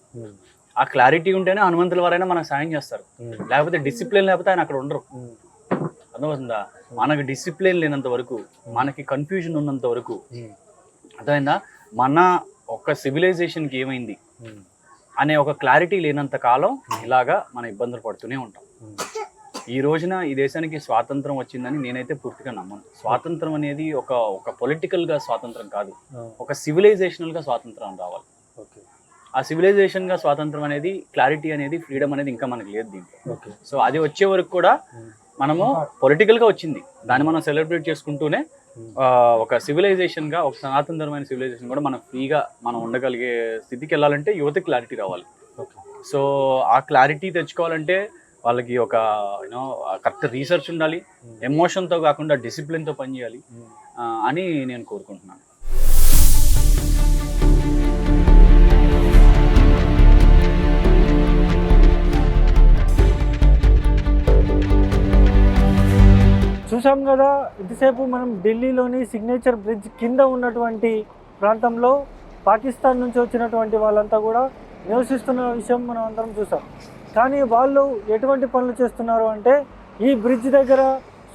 S5: ఆ క్లారిటీ ఉంటేనే హనుమంతుల వారైనా మనకు సాయం చేస్తారు. లేకపోతే డిసిప్లిన్ లేకపోతే ఆయన అక్కడ ఉండరు, అర్థమవుతుందా? మనకు డిసిప్లిన్ లేనంత వరకు, మనకి కన్ఫ్యూజన్ ఉన్నంత వరకు, అర్థమైందా? మన ఒక సివిలైజేషన్కి ఏమైంది అనే ఒక క్లారిటీ లేనంత కాలం ఇలాగా మనం ఇబ్బందులు పడుతూనే ఉంటాం. ఈ రోజున ఈ దేశానికి స్వాతంత్రం వచ్చిందని నేనైతే పూర్తిగా నమ్మను. స్వాతంత్రం అనేది ఒక పొలిటికల్గా స్వాతంత్రం కాదు, ఒక సివిలైజేషనల్గా స్వాతంత్రం రావాలి.
S2: ఓకే.
S5: ఆ సివిలైజేషన్గా స్వాతంత్రం అనేది, క్లారిటీ అనేది, ఫ్రీడమ్ అనేది ఇంకా మనకు లేదు దీంట్లో.
S2: ఓకే.
S5: సో అది వచ్చే వరకు కూడా మనము పొలిటికల్గా వచ్చింది, దాన్ని మనం సెలబ్రేట్ చేసుకుంటూనే ఒక సివిలైజేషన్గా, ఒక సనాతనమైన సివిలైజేషన్ కూడా మనం ఫ్రీగా మనం ఉండగలిగే స్థితికి వెళ్ళాలంటే యువతకి క్లారిటీ రావాలి.
S2: ఓకే.
S5: సో ఆ క్లారిటీ తెచ్చుకోవాలంటే వాళ్ళకి ఒక కరెక్ట్ రీసెర్చ్ ఉండాలి, ఎమోషన్తో కాకుండా డిసిప్లిన్తో పనిచేయాలి అని నేను కోరుకుంటున్నాను.
S2: చూసాం కదా, ఇంతసేపు మనం ఢిల్లీలోని సిగ్నేచర్ బ్రిడ్జ్ కింద ఉన్నటువంటి ప్రాంతంలో పాకిస్తాన్ నుంచి వచ్చినటువంటి వాళ్ళంతా కూడా నివసిస్తున్న విషయం మనం అందరం చూసాం. కానీ వాళ్ళు ఎటువంటి పనులు చేస్తున్నారు అంటే, ఈ బ్రిడ్జ్ దగ్గర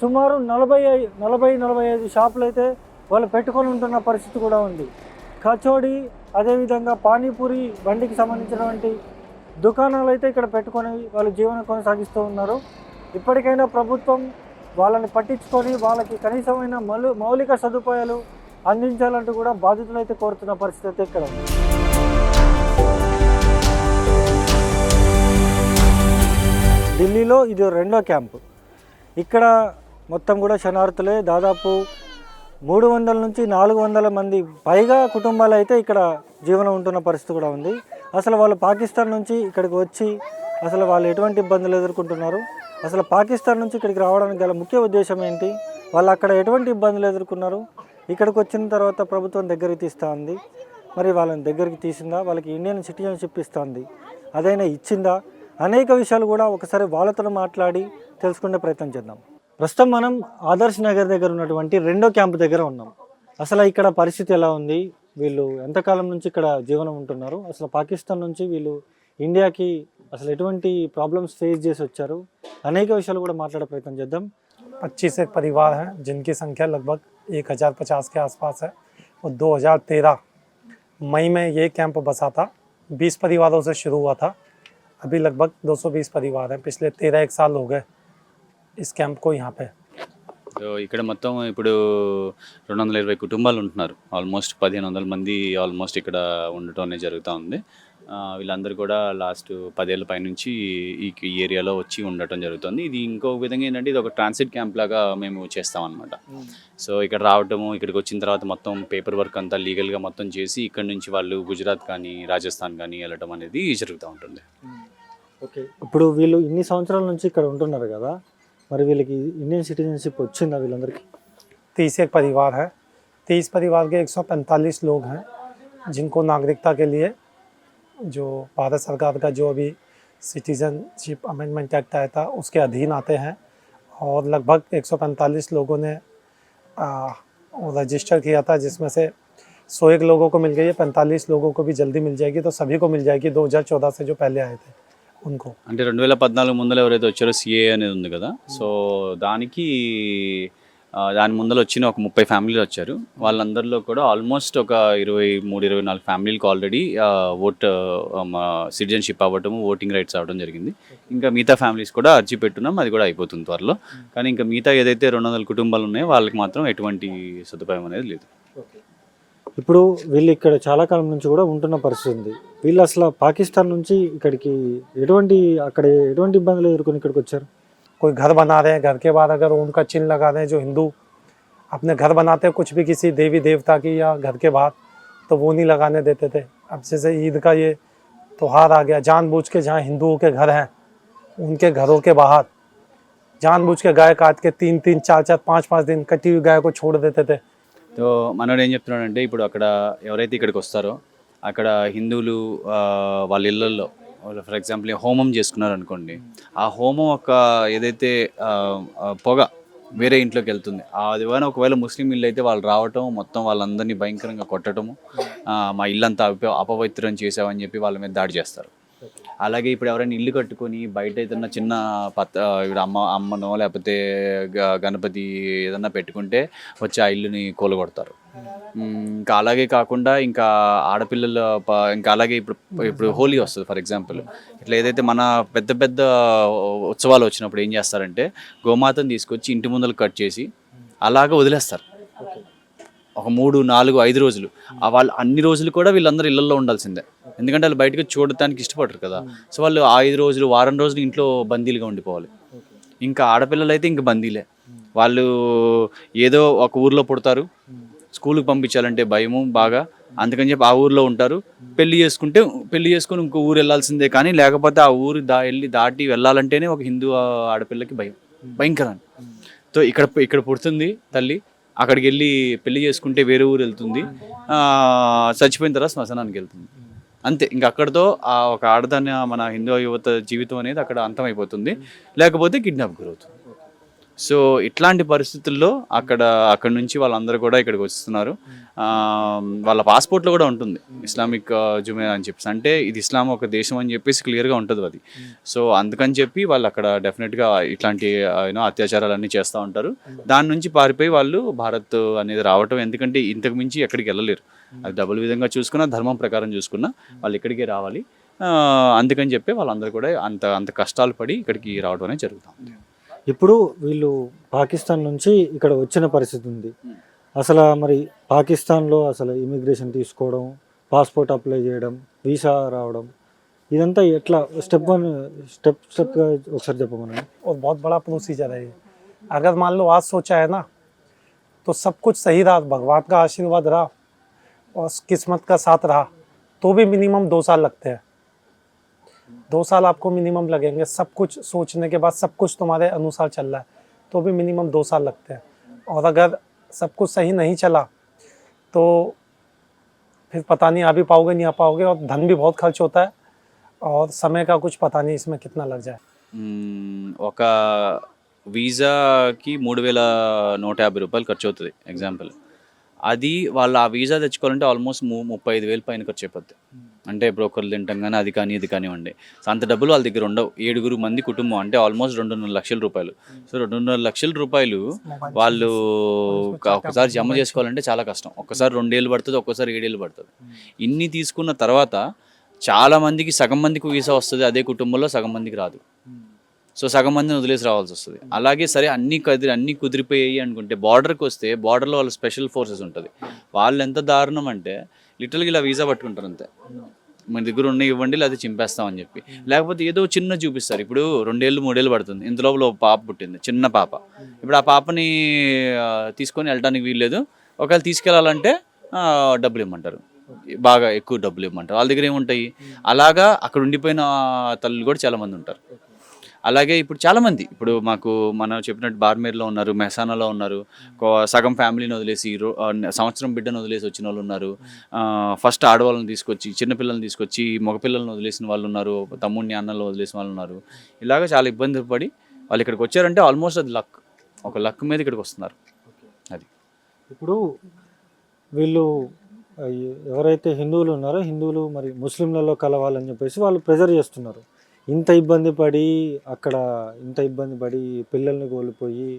S2: సుమారు 40-45 షాపులు అయితే వాళ్ళు పెట్టుకొని ఉంటున్న పరిస్థితి కూడా ఉంది. కచోడి, అదేవిధంగా పానీపూరి బండికి సంబంధించినటువంటి దుకాణాలు అయితే ఇక్కడ పెట్టుకొని వాళ్ళు జీవనం కొనసాగిస్తూ ఉన్నారు. ఇప్పటికైనా ప్రభుత్వం వాళ్ళని పట్టించుకొని వాళ్ళకి కనీసమైన మౌలిక సదుపాయాలు అందించాలంటూ కూడా బాధితులు అయితే కోరుతున్న పరిస్థితి అయితే ఇక్కడ ఉంది. ఢిల్లీలో ఇది రెండో క్యాంపు. ఇక్కడ మొత్తం కూడా శరణార్థులే, దాదాపు 300 నుంచి 400 మంది పైగా కుటుంబాలు అయితే ఇక్కడ జీవనం ఉంటున్న పరిస్థితి కూడా ఉంది. అసలు వాళ్ళు పాకిస్తాన్ నుంచి ఇక్కడికి వచ్చి అసలు వాళ్ళు ఎటువంటి ఇబ్బందులు ఎదుర్కొంటున్నారు, అసలు పాకిస్తాన్ నుంచి ఇక్కడికి రావడానికి గల ముఖ్య ఉద్దేశం ఏంటి, వాళ్ళు అక్కడ ఎటువంటి ఇబ్బందులు ఎదుర్కొన్నారు, ఇక్కడికి వచ్చిన తర్వాత ప్రభుత్వం దగ్గరికి తీస్తూ ఉంది, మరి వాళ్ళని దగ్గరికి తీసిందా, వాళ్ళకి ఇండియన్ సిటిజన్షిప్ ఇస్తుంది, అదైనా ఇచ్చిందా, అనేక విషయాలు కూడా ఒకసారి వాళ్ళతో మాట్లాడి తెలుసుకునే ప్రయత్నం చేద్దాం. ప్రస్తుతం మనం ఆదర్శ్ నగర్ దగ్గర ఉన్నటువంటి రెండో క్యాంపు దగ్గర ఉన్నాం. అసలు ఇక్కడ పరిస్థితి ఎలా ఉంది, వీళ్ళు ఎంతకాలం నుంచి ఇక్కడ జీవనం ఉంటున్నారు, అసలు పాకిస్తాన్ నుంచి వీళ్ళు ఇండియాకి అసలు ఎటువంటి ప్రాబ్లమ్స్ ఫేస్ చేసి వచ్చారు, అనేక విషయాలు కూడా మాట్లాడే ప్రయత్నం చేద్దాం.
S7: 25 एक परिवार हैं जिनकी संख्या लगभग 1050 के आसपास है और 2013 मई में ये कैंप बसा था। 20 परिवारों से शुरू हुआ था, अभी लगभग 220 परिवार हैं। पिछले 13 साल हो गए इस कैंप को यहाँ पे।
S5: సో ఇక్కడ మొత్తం ఇప్పుడు 220 కుటుంబాలు ఉంటున్నారు. ఆల్మోస్ట్ 1500 మంది ఆల్మోస్ట్ ఇక్కడ ఉండటం అనేది జరుగుతూ ఉంది. వీళ్ళందరూ కూడా లాస్ట్ 10 ఏళ్ళ పైనుంచి ఈ ఏరియాలో వచ్చి ఉండటం జరుగుతుంది. ఇది ఇంకో విధంగా ఏంటంటే ఇది ఒక ట్రాన్సిట్ క్యాంప్ లాగా మేము చేస్తాం అనమాట. సో ఇక్కడ రావటము, ఇక్కడికి వచ్చిన తర్వాత మొత్తం పేపర్ వర్క్ అంతా లీగల్గా మొత్తం చేసి ఇక్కడ నుంచి వాళ్ళు గుజరాత్ కానీ రాజస్థాన్ కానీ వెళ్ళటం అనేది జరుగుతూ ఉంటుంది.
S2: ఓకే. ఇప్పుడు వీళ్ళు ఇన్ని సంవత్సరాల నుంచి ఇక్కడ ఉంటున్నారు కదా, మరి వీళ్ళకి ఇండియన్ సిటిజన్షిప్ వచ్చిందా వీళ్ళందరికీ?
S7: 31 परिवार है। 30 परिवार के 145 लोग हैं जिनको नागरिकता के लिए जो भारत सरकार का जो अभी सिटीजनशिप अमेंडमेंट एक्ट आया था उसके अधीन आते हैं और लगभग 145 लोगों ने रजिस्टर किया था, जिसमें से 101 लोगों को मिल गई है, 45 लोगों को भी जल्दी मिल जाएगी, तो सभी को मिल जाएगी 2014 से जो पहले आए थे उनको।
S5: అంటే 2014 ముందర ఎవరైతే వచ్చారో సిఏ అనేది ఉంది కదా, సో దాని ముందర వచ్చిన ఒక 30 ఫ్యామిలీలు వచ్చారు. వాళ్ళందరిలో కూడా ఆల్మోస్ట్ ఒక 23-24 ఫ్యామిలీలకు ఆల్రెడీ సిటిజన్షిప్ అవ్వటము, ఓటింగ్ రైట్స్ అవ్వడం జరిగింది. ఇంకా మిగతా ఫ్యామిలీస్ కూడా అర్జీ పెట్టున్నాం, అది కూడా అయిపోతుంది త్వరలో. కానీ ఇంకా మిగతా ఏదైతే 200 కుటుంబాలు ఉన్నాయో వాళ్ళకి మాత్రం ఎటువంటి సదుపాయం అనేది లేదు.
S2: ఇప్పుడు వీళ్ళు ఇక్కడ చాలా కాలం నుంచి కూడా ఉంటున్న పరిస్థితి ఉంది. వీళ్ళు అసలు పాకిస్తాన్ నుంచి ఇక్కడికి ఎటువంటి ఇబ్బందులు ఎదుర్కొని ఇక్కడికి వచ్చారు?
S7: कोई घर बना रहे हैं, घर के बाहर अगर उनका चिन्ह लगा रहे हैं, जो हिंदू अपने घर बनाते हैं कुछ भी किसी देवी देवता की या घर के बाहर, तो वो नहीं लगाने देते थे। अब जैसे ईद का ये त्यौहार आ गया, जानबूझ के जहाँ हिंदुओं के घर हैं उनके घरों के बाहर जानबूझ के गाय काट के 3-3, 4-4, 5-5 दिन कटी हुई गाय को छोड़ देते थे।
S5: సో మనోడు ఏం చెప్తున్నాడంటే, ఇప్పుడు అక్కడ ఎవరైతే ఇక్కడికి వస్తారో అక్కడ హిందువులు వాళ్ళ ఇళ్ళల్లో ఫర్ ఎగ్జాంపుల్ హోమం చేసుకున్నారు అనుకోండి, ఆ హోమం ఒక ఏదైతే పొగ వేరే ఇంట్లోకి వెళ్తుంది, అది ఒకవేళ ముస్లిం ఇల్లు అయితే వాళ్ళు రావటం, మొత్తం వాళ్ళందరినీ భయంకరంగా కొట్టడము, మా ఇల్లంతా అపవిత్రం చేసావని చెప్పి వాళ్ళ మీద దాడి చేస్తారు. అలాగే ఇప్పుడు ఎవరైనా ఇల్లు కట్టుకొని బయట ఏదన్నా చిన్న ఇప్పుడు అమ్మనో లేకపోతే గణపతి ఏదన్నా పెట్టుకుంటే వచ్చి ఆ ఇల్లుని కూలగొడతారు. ఇంకా అలాగే కాకుండా ఇంకా ఆడపిల్లలు ఇంకా అలాగే ఇప్పుడు హోలీ వస్తుంది ఫర్ ఎగ్జాంపుల్. ఇట్లా ఏదైతే మన పెద్ద పెద్ద ఉత్సవాలు వచ్చినప్పుడు ఏం చేస్తారంటే గోమాతను తీసుకొచ్చి ఇంటి ముందర కట్ చేసి అలాగ వదిలేస్తారు ఒక 3, 4, 5 రోజులు. వాళ్ళు అన్ని రోజులు కూడా వీళ్ళందరూ ఇళ్లలో ఉండాల్సిందే, ఎందుకంటే వాళ్ళు బయటకు చూడటానికి ఇష్టపడరు కదా. సో వాళ్ళు 5 రోజులు, వారం రోజులు ఇంట్లో బందీలుగా ఉండిపోవాలి. ఇంకా ఆడపిల్లలు అయితే ఇంక బందీలే. వాళ్ళు ఏదో ఒక ఊర్లో పుడతారు, స్కూల్కి పంపించాలంటే భయము బాగా, అందుకని చెప్పి ఆ ఊర్లో ఉంటారు. పెళ్లి చేసుకుని ఇంకో ఊరు వెళ్ళాల్సిందే, కానీ లేకపోతే ఆ ఊరు దాటి వెళ్ళాలంటేనే ఒక హిందూ ఆడపిల్లకి భయం, భయంకరం. సో ఇక్కడ పుడుతుంది తల్లి, అక్కడికి వెళ్ళి పెళ్లి చేసుకుంటే వేరే ఊరు వెళ్తుంది, చచ్చిపోయిన తర్వాత శ్మశానానికి వెళ్తుంది, అంతే. ఇంక అక్కడితో ఒక ఆడదాన్ని మన హిందూ యువత జీవితం అనేది అక్కడ అంతమైపోతుంది, లేకపోతే కిడ్నాప్ గురవుతుంది. సో ఇట్లాంటి పరిస్థితుల్లో అక్కడ నుంచి వాళ్ళందరూ కూడా ఇక్కడికి వస్తున్నారు. వాళ్ళ పాస్పోర్ట్లో కూడా ఉంటుంది ఇస్లామిక్ జుమే అని చెప్పేసి, అంటే ఇది ఇస్లాం ఒక దేశం అని చెప్పేసి క్లియర్గా ఉంటుంది అది. సో అందుకని చెప్పి వాళ్ళు అక్కడ డెఫినెట్గా ఇట్లాంటి అత్యాచారాలన్నీ చేస్తూ ఉంటారు. దాని నుంచి పారిపోయి వాళ్ళు భారత్ అనేది రావటం, ఎందుకంటే ఇంతకు మించి ఎక్కడికి వెళ్ళలేరు. అది డబుల్ విధంగా చూసుకున్నా, ధర్మం ప్రకారం చూసుకున్నా వాళ్ళు ఇక్కడికే రావాలి. అందుకని చెప్పి వాళ్ళందరూ కూడా అంత కష్టాలు పడి ఇక్కడికి రావడం అనేది జరుగుతుంది.
S2: ఇప్పుడు వీళ్ళు పాకిస్తాన్ నుంచి ఇక్కడ వచ్చిన పరిస్థితి ఉంది. అసలు మరి పాకిస్తాన్లో అసలు ఇమిగ్రేషన్ తీసుకోవడం, పాస్పోర్ట్ అప్లై చేయడం, వీసా రావడం, ఇదంతా ఎట్లా స్టెప్ ఒకసారి చెప్పమని.
S7: और बहुत बड़ा प्रोसीजर है ये. अगर मान लो आज सोचा है ना तो सब कुछ सही रहा, भगवान का आशीर्वाद रहा और किस्मत का साथ रहा तो भी मिनिमम 2 साल लगते हैं. 2 साल आपको मिनिमम लगेंगे. सब कुछ सोचने के बाद सब कुछ तुम्हारे अनुसार चल रहा है तो भी मिनिमम 2 साल लगते हैं. और अगर सब कुछ सही नहीं चला तो फिर पता नहीं आ भी पाओगे नहीं आ पाओगे, और धन भी बहुत खर्च होता है और समय का कुछ पता नहीं इसमें कितना लग जाए.
S5: ఒక వీసాకి 3,150 రూపాయలు ఖర్చు అవుతుంది ఎగ్జాంపుల్. అది వాళ్ళు ఆ వీసా తెచ్చుకోవాలంటే ఆల్మోస్ట్ 35,000 పైన ఖర్చు అయిపోద్ది. అంటే బ్రోకర్లు తింటాం కానీ అది కానీ ఇది కానివ్వండి. సో అంత డబ్బులు వాళ్ళ దగ్గర ఉండవు. 7 మంది కుటుంబం అంటే ఆల్మోస్ట్ 2.5 లక్షల రూపాయలు. సో 2.5 లక్షల రూపాయలు వాళ్ళు ఒక్కసారి జమ చేసుకోవాలంటే చాలా కష్టం. ఒక్కసారి 2 ఏళ్ళు పడుతుంది, ఒక్కసారి 7 ఏళ్ళు పడుతుంది. ఇన్ని తీసుకున్న తర్వాత చాలా మందికి, సగం మందికి వీసా వస్తుంది, అదే కుటుంబంలో సగం మందికి రాదు. సో సగం మందిని వదిలేసి రావాల్సి వస్తుంది. అలాగే సరే అన్నీ కుదిరిపోయాయి అనుకుంటే బార్డర్కి వస్తే బార్డర్లో వాళ్ళ స్పెషల్ ఫోర్సెస్ ఉంటుంది. వాళ్ళు ఎంత దారుణం అంటే లిటరల్గా ఇలా వీసా పట్టుకుంటారు అంతే, మన దగ్గర ఉన్నాయి ఇవ్వండి లేదా చింపేస్తామని చెప్పి. లేకపోతే ఏదో చిన్న చూపిస్తారు. ఇప్పుడు 2 ఏళ్ళు 3 ఏళ్ళు పడుతుంది, ఇంతలోపల ఒక పాప పుట్టింది, చిన్న పాప. ఇప్పుడు ఆ పాపని తీసుకొని వెళ్ళడానికి వీల్లేదు. ఒకవేళ తీసుకెళ్ళాలంటే డబ్బులు ఇవ్వమంటారు, బాగా ఎక్కువ డబ్బులు ఇవ్వమంటారు. వాళ్ళ దగ్గర ఏముంటాయి. అలాగా అక్కడ ఉండిపోయిన తల్లులు కూడా చాలామంది ఉంటారు. అలాగే ఇప్పుడు చాలామంది, ఇప్పుడు మనం చెప్పినట్టు బార్మేర్లో ఉన్నారు, మెహసానాలో ఉన్నారు, సగం ఫ్యామిలీని వదిలేసి సంవత్సరం బిడ్డను వదిలేసి వచ్చిన వాళ్ళు ఉన్నారు. ఫస్ట్ ఆడవాళ్ళని తీసుకొచ్చి, చిన్నపిల్లల్ని తీసుకొచ్చి మగపిల్లల్ని వదిలేసిన వాళ్ళు ఉన్నారు, తమ్ముడిని అన్నలు వదిలేసిన వాళ్ళు ఉన్నారు. ఇలాగ చాలా ఇబ్బంది పడి వాళ్ళు ఇక్కడికి వచ్చారంటే ఆల్మోస్ట్ అది ఒక లక్ మీద ఇక్కడికి వస్తున్నారు. అది
S2: ఇప్పుడు వీళ్ళు ఎవరైతే హిందువులు ఉన్నారో, హిందువులు మరి ముస్లింలలో కలవాలని చెప్పేసి వాళ్ళు ప్రెజర్ చేస్తున్నారు. ఇంత ఇబ్బంది పడి పిల్లల్ని కోల్పోయి,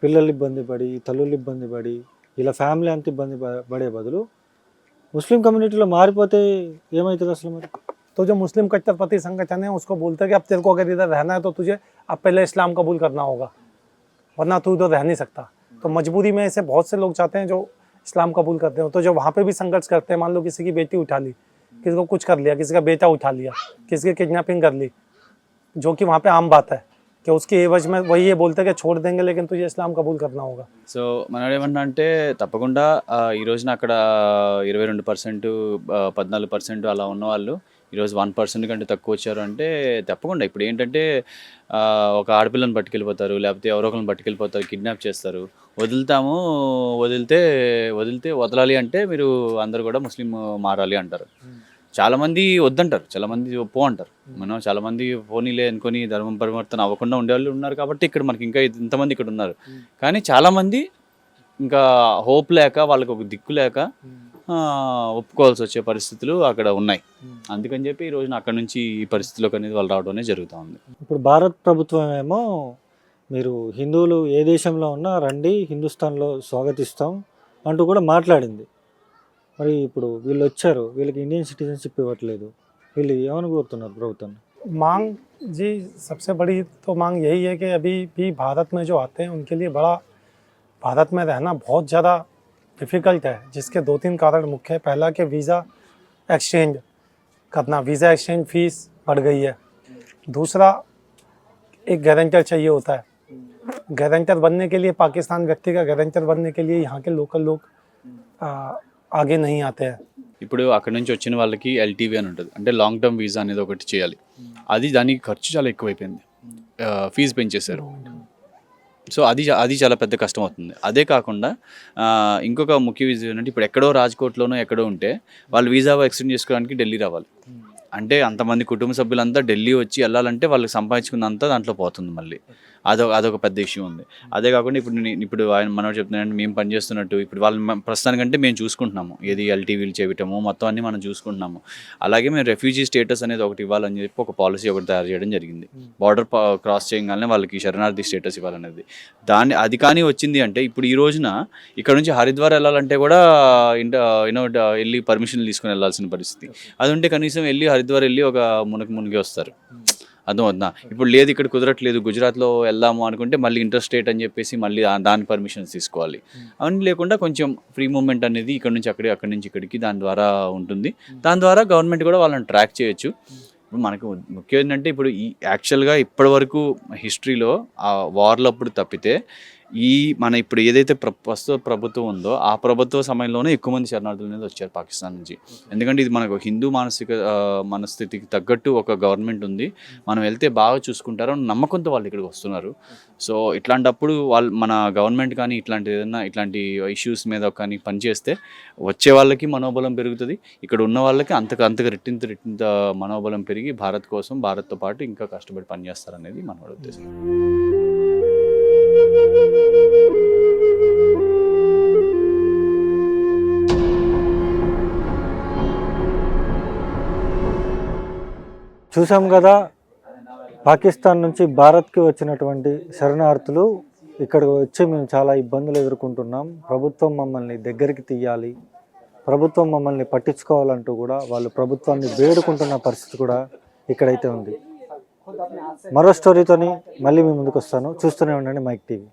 S2: పిల్లలు ఇబ్బంది పడి, తల్లులు ఇబ్బంది పడి, ఇలా ఫ్యామిలీ అంత ఇబ్బంది పడే బదులు ముస్లిం కమ్యూనిటీలో మారిపోతే ఏమవుతుంది అసలు మరి?
S7: तो जो मुस्लिम कट्टरपंथी संगठन है उसको बोलते हैं कि अब तेरे को अगर इधर रहना है तो तुझे अब पहले इस्लाम कबूल करना होगा, वरना तू इधर रह नहीं सकता. तो मजबूरी में ऐसे बहुत से लोग चाहते हैं जो इस्लाम कबूल करते हो. तो जो वहाँ पे भी संघर्ष करते हैं, मान लो किसी की बेटी उठा ली, किसी को कुछ कर लिया, किसी का बेटा उठा लिया, किसी की किडनैपिंग कर ली, जो कि वहाँ पे आम बात है कि उसकी एवज में वही ये बोलते हैं कि छोड़ देंगे लेकिन तुझे इस्लाम कबूल करना होगा.
S5: సో మనోడు ఏమన్నా అంటే తప్పకుండా ఈ రోజున అక్కడ 22%, 14% అలా ఉన్నవాళ్ళు ఈరోజు 1% కంటే తక్కువ వచ్చారు అంటే తప్పకుండా ఇప్పుడు ఏంటంటే ఒక ఆడపిల్లని పట్టుకెళ్ళిపోతారు, లేకపోతే ఎవరో ఒకరిని పట్టుకెళ్ళిపోతారు, కిడ్నాప్ చేస్తారు. వదిలితే వదలాలి అంటే మీరు అందరూ కూడా ముస్లిం మారాలి అంటారు. చాలామంది వద్దంటారు, చాలామంది పో అంటారు. మనం చాలామంది పోనీలే అనుకొని ధర్మం పరివర్తన అవ్వకుండా ఉండేవాళ్ళు ఉన్నారు కాబట్టి ఇక్కడ మనకి ఇంకా ఇంతమంది ఇక్కడ ఉన్నారు. కానీ చాలామంది ఇంకా హోప్ లేక, వాళ్ళకి ఒక దిక్కు లేక ఒప్పుకోవాల్సి వచ్చే పరిస్థితులు అక్కడ ఉన్నాయి. అందుకని చెప్పి ఈ రోజున అక్కడ నుంచి ఈ పరిస్థితిలోకి అనేది వాళ్ళు రావడం అనేది జరుగుతూ ఉంది.
S2: ఇప్పుడు భారత్ ప్రభుత్వం ఏమో మీరు హిందువులు ఏ దేశంలో ఉన్నా రండి, హిందుస్థాన్లో స్వాగతిస్తాం అంటూ కూడా మాట్లాడింది. మరి ఇప్పుడు వీళ్ళు వచ్చారు, వీళ్ళకి ఇండియన్ సిటిజన్షిప్ ఇవ్వట్లేదు, వీళ్ళు ఏమని కోరుతున్నారు ప్రభుత్వం?
S7: मांग जी सबसे बड़ी तो मांग यही है कि अभी भी भारत में जो आते हैं उनके लिए बड़ा भारत में रहना बहुत ज़्यादा डिफ़िकल्ट है, जिसके 2-3 कारण मुख्य है। पहला कि वीज़ा एक्सचेंज करना, वीज़ा एक्सचेंज फ़ीस बढ़ गई है। दूसरा, एक गारंटर चाहिए होता है। गारंटर बनने के लिए, पाकिस्तान व्यक्ति का गारंटर बनने के लिए यहाँ के लोकल लोग आगे नहीं आते हैं।
S5: ఇప్పుడు అక్కడ నుంచి వచ్చిన వాళ్ళకి ఎల్టీవీ అని ఉంటుంది, అంటే లాంగ్ టర్మ్ వీసా అనేది ఒకటి చేయాలి. దానికి ఖర్చు చాలా ఎక్కువైపోయింది, ఫీజు పెంచేశారు. సో అది చాలా పెద్ద కష్టం అవుతుంది. అదే కాకుండా ఇంకొక ముఖ్య విషయం ఏంటంటే ఇప్పుడు ఎక్కడో రాజ్కోట్లోనో ఎక్కడో ఉంటే వాళ్ళు వీసా ఎక్స్టెండ్ చేసుకోవడానికి ఢిల్లీ రావాలి. అంటే అంతమంది కుటుంబ సభ్యులంతా ఢిల్లీ వచ్చి వెళ్ళాలంటే వాళ్ళకి సంపాదించుకున్నంతా దాంట్లో పోతుంది. మళ్ళీ అదొక పెద్ద ఇష్యూ ఉంది. అదే కాకుండా ఇప్పుడు ఆయన మనోడు చెప్తున్నాడంటే మేము పనిచేస్తున్నట్టు ఇప్పుడు వాళ్ళు ప్రస్తుతానికంటే మేము చూసుకుంటున్నాము, ఏది ఎల్టీవీలు చేయటము మొత్తం అన్నీ మనం చూసుకుంటున్నాము. అలాగే మేము రెఫ్యూజీ స్టేటస్ అనేది ఒకటి ఇవ్వాలని చెప్పి ఒక పాలసీ ఒకటి తయారు చేయడం జరిగింది. బార్డర్ క్రాస్ చేయగానే వాళ్ళకి శరణార్థి స్టేటస్ ఇవ్వాలనేది. అది కానీ వచ్చింది అంటే ఇప్పుడు ఈ రోజున ఇక్కడ నుంచి హరిద్వార్ వెళ్ళాలంటే కూడా వెళ్ళి పర్మిషన్ తీసుకుని వెళ్ళాల్సిన పరిస్థితి. అది ఉంటే కనీసం వెళ్ళి హరిద్వార్ వెళ్ళి ఒక మునిగి వస్తారు. అర్థమవుతుందా? ఇప్పుడు లేదు, ఇక్కడ కుదరట్లేదు, గుజరాత్లో వెళ్దాము అనుకుంటే మళ్ళీ ఇంటర్ స్టేట్ అని చెప్పేసి మళ్ళీ దాని పర్మిషన్స్ తీసుకోవాలి. అవన్నీ లేకుండా కొంచెం ఫ్రీ మూవ్మెంట్ అనేది ఇక్కడ నుంచి అక్కడి నుంచి ఇక్కడికి దాని ద్వారా ఉంటుంది. దాని ద్వారా గవర్నమెంట్ కూడా వాళ్ళని ట్రాక్ చేయొచ్చు. ఇప్పుడు మనకు ముఖ్యం ఏంటంటే ఇప్పుడు యాక్చువల్గా ఇప్పటి వరకు హిస్టరీలో ఆ వార్లప్పుడు తప్పితే మన ఇప్పుడు ఏదైతే ప్రస్తుత ప్రభుత్వం ఉందో ఆ ప్రభుత్వ సమయంలోనే ఎక్కువ మంది శరణార్థులు అనేది వచ్చారు పాకిస్తాన్ నుంచి. ఎందుకంటే ఇది మనకు హిందూ మనస్థితికి తగ్గట్టు ఒక గవర్నమెంట్ ఉంది, మనం వెళ్తే బాగా చూసుకుంటారు అని నమ్మకంతో వాళ్ళు ఇక్కడికి వస్తున్నారు. సో ఇట్లాంటప్పుడు మన గవర్నమెంట్ కానీ ఇట్లాంటి ఇష్యూస్ మీద కానీ పనిచేస్తే వచ్చే వాళ్ళకి మనోబలం పెరుగుతుంది, ఇక్కడ ఉన్న వాళ్ళకి అంతగా రెట్టింత మనోబలం పెరిగి భారత్ కోసం, భారత్తో పాటు ఇంకా కష్టపడి పనిచేస్తారనేది మన ఉద్దేశం.
S2: చూసాం కదా, పాకిస్తాన్ నుంచి భారత్కి వచ్చినటువంటి శరణార్థులు ఇక్కడికి వచ్చి మేము చాలా ఇబ్బందులు ఎదుర్కొంటున్నాం, ప్రభుత్వం మమ్మల్ని దగ్గరికి తీయాలి, ప్రభుత్వం మమ్మల్ని పట్టించుకోవాలంటూ కూడా వాళ్ళు ప్రభుత్వాన్ని వేడుకుంటున్న పరిస్థితి కూడా ఇక్కడైతే ఉంది. మరో స్టోరీతోని మళ్ళీ మీ ముందుకు వస్తాను. చూస్తూనే ఉండండి మైక్ టీవీ.